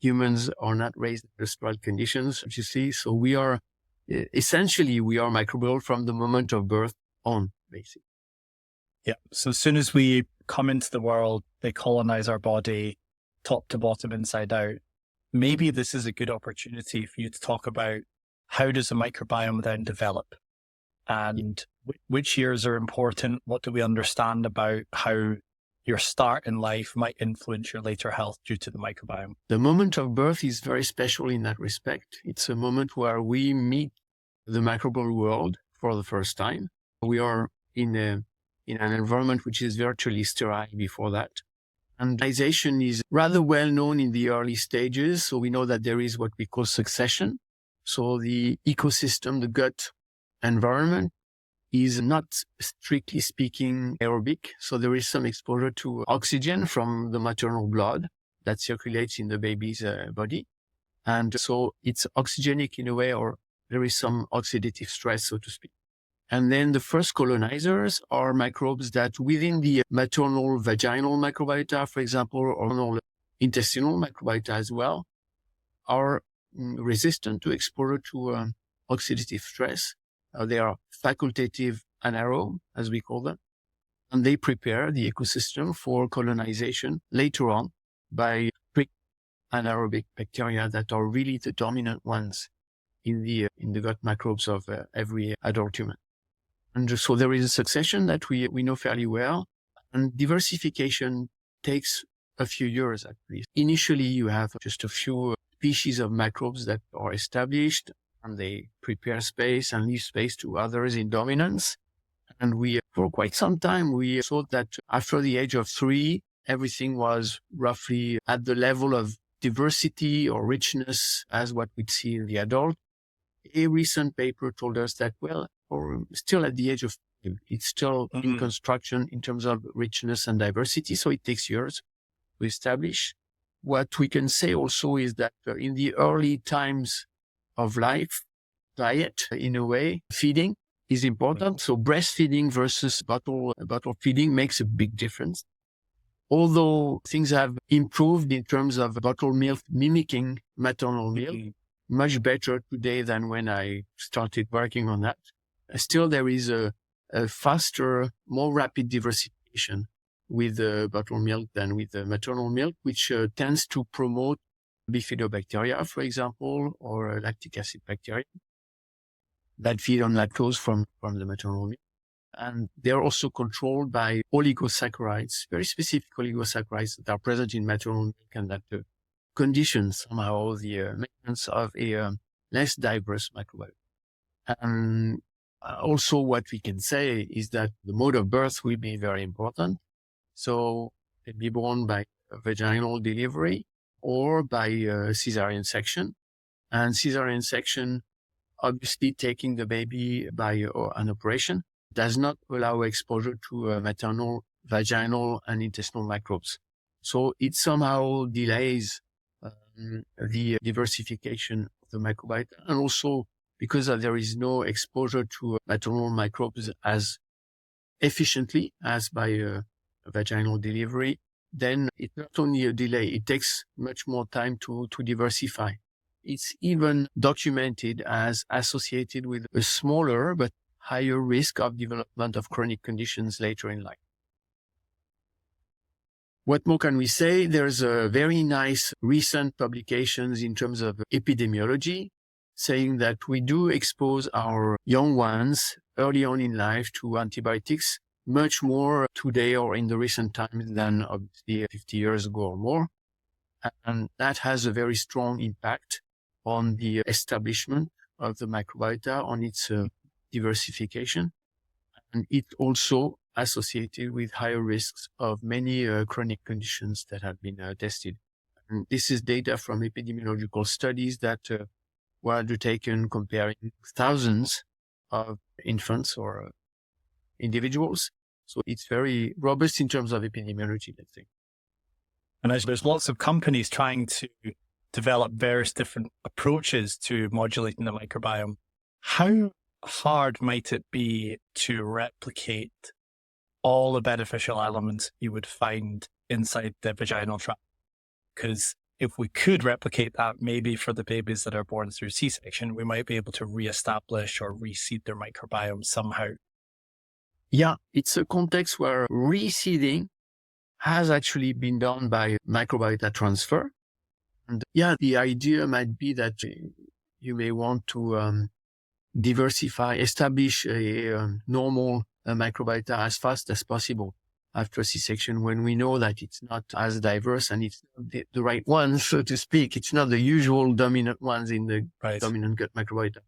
humans are not raised in industrial conditions, you see. So we are microbial from the moment of birth on, basically. Yeah. So as soon as we come into the world, they colonize our body top to bottom, inside out. Maybe this is a good opportunity for you to talk about how does a microbiome then develop, and which years are important? What do we understand about how your start in life might influence your later health due to the microbiome? The moment of birth is very special in that respect. It's a moment where we meet the microbial world for the first time. We are in an environment which is virtually sterile before that. And colonization is rather well known in the early stages. So we know that there is what we call succession. So the ecosystem, the gut environment, is not strictly speaking aerobic. So there is some exposure to oxygen from the maternal blood that circulates in the baby's body. And so it's oxygenic in a way, or there is some oxidative stress, so to speak. And then the first colonizers are microbes that within the maternal vaginal microbiota, for example, or intestinal microbiota as well, are resistant to exposure to oxidative stress. They are facultative anaerobe, as we call them, and they prepare the ecosystem for colonization later on by strict anaerobic bacteria that are really the dominant ones in the gut microbes of every adult human. And so there is a succession that we know fairly well, and diversification takes a few years at least. Initially, you have just a few species of microbes that are established, and they prepare space and leave space to others in dominance. And for quite some time, we thought that after the age of 3, everything was roughly at the level of diversity or richness as what we'd see in the adult. A recent paper told us that, well, or still at the age of 5, it's still in construction in terms of richness and diversity. So it takes years to establish. What we can say also is that in the early times of life, diet, in a way, feeding is important. So breastfeeding versus bottle feeding makes a big difference. Although things have improved in terms of bottle milk mimicking maternal milk, much better today than when I started working on that. Still, there is a faster, more rapid diversification with bottle milk than with maternal milk, which tends to promote bifidobacteria, for example, or lactic acid bacteria that feed on lactose from the maternal milk. And they're also controlled by oligosaccharides, very specific oligosaccharides that are present in maternal milk and that condition somehow the maintenance of a less diverse microbiome. And also what we can say is that the mode of birth will be very important. So they'll be born by vaginal delivery or by cesarean section. And cesarean section, obviously taking the baby by an operation, does not allow exposure to maternal, vaginal, and intestinal microbes. So it somehow delays the diversification of the microbiota, and also because there is no exposure to maternal microbes as efficiently as by vaginal delivery, then it's not only a delay, it takes much more time to diversify. It's even documented as associated with a smaller but higher risk of development of chronic conditions later in life. What more can we say? There's a very nice recent publications in terms of epidemiology saying that we do expose our young ones early on in life to antibiotics much more today or in the recent times than obviously 50 years ago or more. And that has a very strong impact on the establishment of the microbiota, on its diversification. And it's also associated with higher risks of many chronic conditions that have been tested. And this is data from epidemiological studies that were undertaken comparing thousands of infants or individuals. So it's very robust in terms of epidemiology, let's say. And as there's lots of companies trying to develop various different approaches to modulating the microbiome, how hard might it be to replicate all the beneficial elements you would find inside the vaginal tract? Because if we could replicate that, maybe for the babies that are born through C-section, we might be able to reestablish or reseed their microbiome somehow. Yeah, it's a context where reseeding has actually been done by microbiota transfer. And yeah, the idea might be that you may want to diversify, establish a normal microbiota as fast as possible after C-section, when we know that it's not as diverse and it's not the right ones, so to speak. It's not the usual dominant ones in the dominant gut microbiota.